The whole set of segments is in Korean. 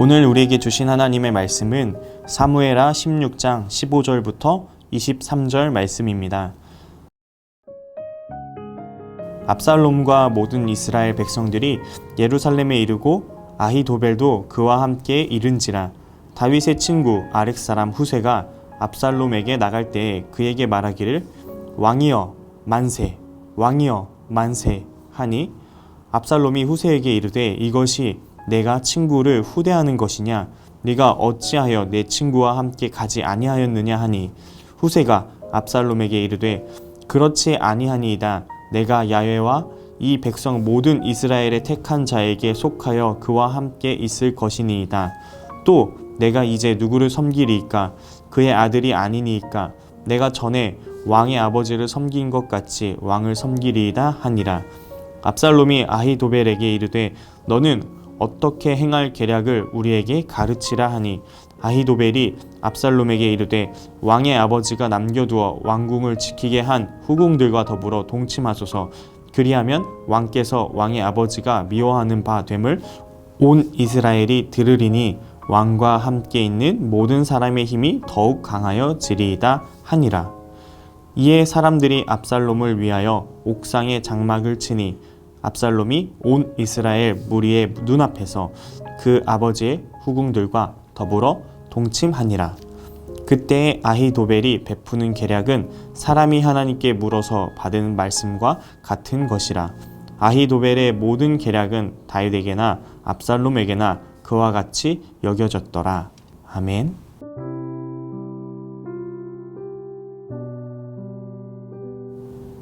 오늘 우리에게 주신 하나님의 말씀은 사무엘하 16장 15절부터 23절 말씀입니다. 압살롬과 모든 이스라엘 백성들이 예루살렘에 이르고 아히도벨도 그와 함께 이른지라. 다윗의 친구 아렉 사람 후세가 압살롬에게 나갈 때에 그에게 말하기를 왕이여 만세, 왕이여 만세 하니 압살롬이 후세에게 이르되 이것이 내가 친구를 후대하는 것이냐? 네가 어찌하여 내 친구와 함께 가지 아니하였느냐 하니 후세가 압살롬에게 이르되 그렇지 아니하니이다. 내가 야훼와 이 백성 모든 이스라엘의 택한 자에게 속하여 그와 함께 있을 것이니이다. 또 내가 이제 누구를 섬기리이까? 그의 아들이 아니니이까? 내가 전에 왕의 아버지를 섬긴 것 같이 왕을 섬기리이다 하니라. 압살롬이 아히도벨에게 이르되 너는 어떻게 행할 계략을 우리에게 가르치라 하니 아히도벨이 압살롬에게 이르되 왕의 아버지가 남겨두어 왕궁을 지키게 한 후궁들과 더불어 동침하소서. 그리하면 왕께서 왕의 아버지가 미워하는 바 됨을 온 이스라엘이 들으리니 왕과 함께 있는 모든 사람의 힘이 더욱 강하여지리이다 하니라. 이에 사람들이 압살롬을 위하여 옥상에 장막을 치니 압살롬이 온 이스라엘 무리의 눈앞에서 그 아버지의 후궁들과 더불어 동침하니라. 그때에 아히도벨이 베푸는 계략은 사람이 하나님께 물어서 받은 말씀과 같은 것이라. 아히도벨의 모든 계략은 다윗에게나 압살롬에게나 그와 같이 여겨졌더라. 아멘.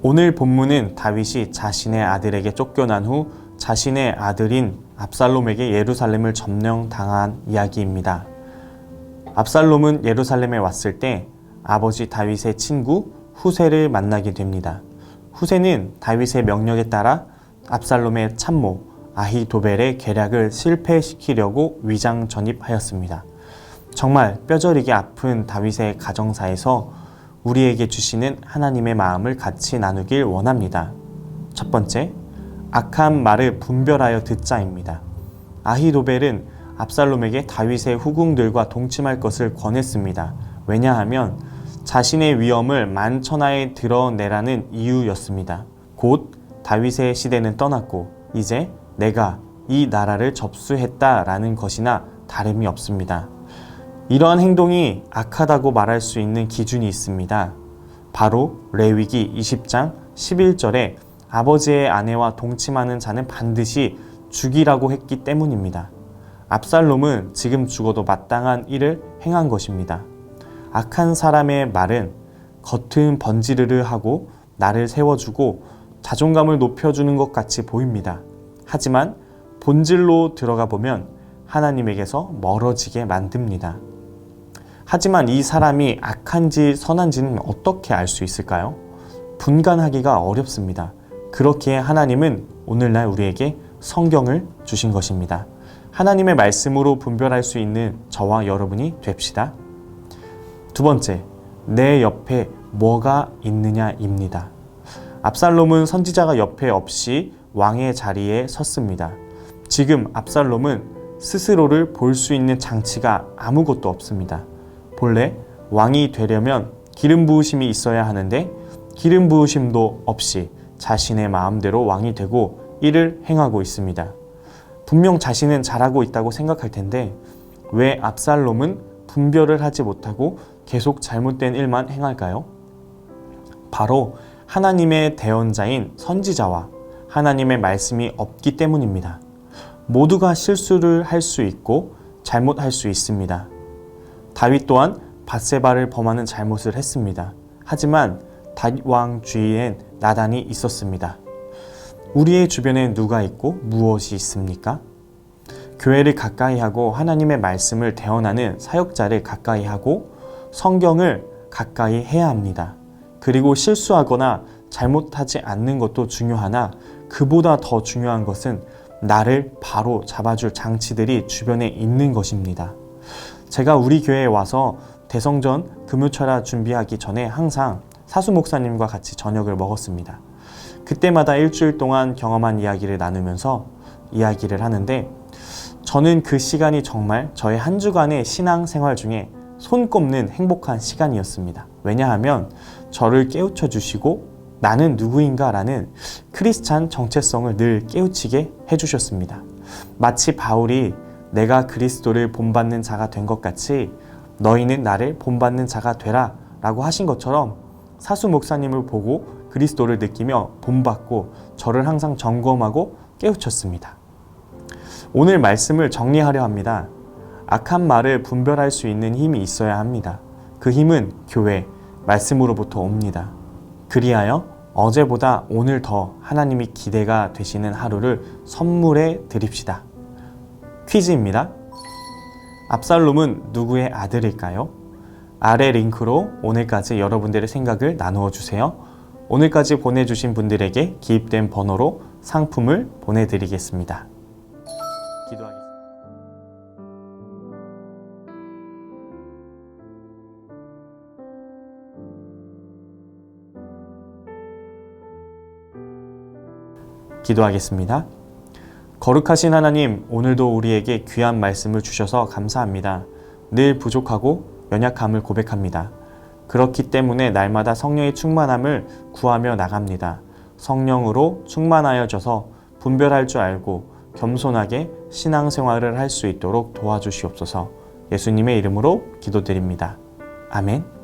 오늘 본문은 다윗이 자신의 아들에게 쫓겨난 후 자신의 아들인 압살롬에게 예루살렘을 점령당한 이야기입니다. 압살롬은 예루살렘에 왔을 때 아버지 다윗의 친구 후세를 만나게 됩니다. 후세는 다윗의 명령에 따라 압살롬의 참모 아히도벨의 계략을 실패시키려고 위장 전입하였습니다. 정말 뼈저리게 아픈 다윗의 가정사에서 우리에게 주시는 하나님의 마음을 같이 나누길 원합니다. 첫 번째, 악한 말을 분별하여 듣자입니다. 아히도벨은 압살롬에게 다윗의 후궁들과 동침할 것을 권했습니다. 왜냐하면 자신의 위엄을 만천하에 드러내라는 이유였습니다. 곧 다윗의 시대는 떠났고 이제 내가 이 나라를 접수했다라는 것이나 다름이 없습니다. 이러한 행동이 악하다고 말할 수 있는 기준이 있습니다. 바로 레위기 20장 11절에 아버지의 아내와 동침하는 자는 반드시 죽이라고 했기 때문입니다. 압살롬은 지금 죽어도 마땅한 일을 행한 것입니다. 악한 사람의 말은 겉은 번지르르 하고 나를 세워주고 자존감을 높여주는 것 같이 보입니다. 하지만 본질로 들어가 보면 하나님에게서 멀어지게 만듭니다. 하지만 이 사람이 악한지 선한지는 어떻게 알 수 있을까요? 분간하기가 어렵습니다. 그렇기에 하나님은 오늘날 우리에게 성경을 주신 것입니다. 하나님의 말씀으로 분별할 수 있는 저와 여러분이 됩시다. 두 번째, 내 옆에 뭐가 있느냐입니다. 압살롬은 선지자가 옆에 없이 왕의 자리에 섰습니다. 지금 압살롬은 스스로를 볼 수 있는 장치가 아무것도 없습니다. 본래 왕이 되려면 기름 부으심이 있어야 하는데 기름 부으심도 없이 자신의 마음대로 왕이 되고 일을 행하고 있습니다. 분명 자신은 잘하고 있다고 생각할 텐데 왜 압살롬은 분별을 하지 못하고 계속 잘못된 일만 행할까요? 바로 하나님의 대언자인 선지자와 하나님의 말씀이 없기 때문입니다. 모두가 실수를 할 수 있고 잘못할 수 있습니다. 다윗 또한 밧세바를 범하는 잘못을 했습니다. 하지만 다윗 왕 주위엔 나단이 있었습니다. 우리의 주변에 누가 있고 무엇이 있습니까? 교회를 가까이 하고 하나님의 말씀을 대언하는 사역자를 가까이 하고 성경을 가까이 해야 합니다. 그리고 실수하거나 잘못하지 않는 것도 중요하나 그보다 더 중요한 것은 나를 바로 잡아줄 장치들이 주변에 있는 것입니다. 제가 우리 교회에 와서 대성전 금요철야 준비하기 전에 항상 사수 목사님과 같이 저녁을 먹었습니다. 그때마다 일주일 동안 경험한 이야기를 나누면서 이야기를 하는데 저는 그 시간이 정말 저의 한 주간의 신앙생활 중에 손꼽는 행복한 시간이었습니다. 왜냐하면 저를 깨우쳐 주시고 나는 누구인가 라는 크리스찬 정체성을 늘 깨우치게 해주셨습니다. 마치 바울이 내가 그리스도를 본받는 자가 된 것 같이 너희는 나를 본받는 자가 되라 라고 하신 것처럼 사수 목사님을 보고 그리스도를 느끼며 본받고 저를 항상 점검하고 깨우쳤습니다. 오늘 말씀을 정리하려 합니다. 악한 말을 분별할 수 있는 힘이 있어야 합니다. 그 힘은 교회, 말씀으로부터 옵니다. 그리하여 어제보다 오늘 더 하나님이 기대가 되시는 하루를 선물해 드립시다. 퀴즈입니다. 압살롬은 누구의 아들일까요? 아래 링크로 오늘까지 여러분들의 생각을 나누어 주세요. 오늘까지 보내주신 분들에게 기입된 번호로 상품을 보내드리겠습니다. 기도하겠습니다. 기도하겠습니다. 거룩하신 하나님, 오늘도 우리에게 귀한 말씀을 주셔서 감사합니다. 늘 부족하고 연약함을 고백합니다. 그렇기 때문에 날마다 성령의 충만함을 구하며 나갑니다. 성령으로 충만하여져서 분별할 줄 알고 겸손하게 신앙생활을 할 수 있도록 도와주시옵소서. 예수님의 이름으로 기도드립니다. 아멘.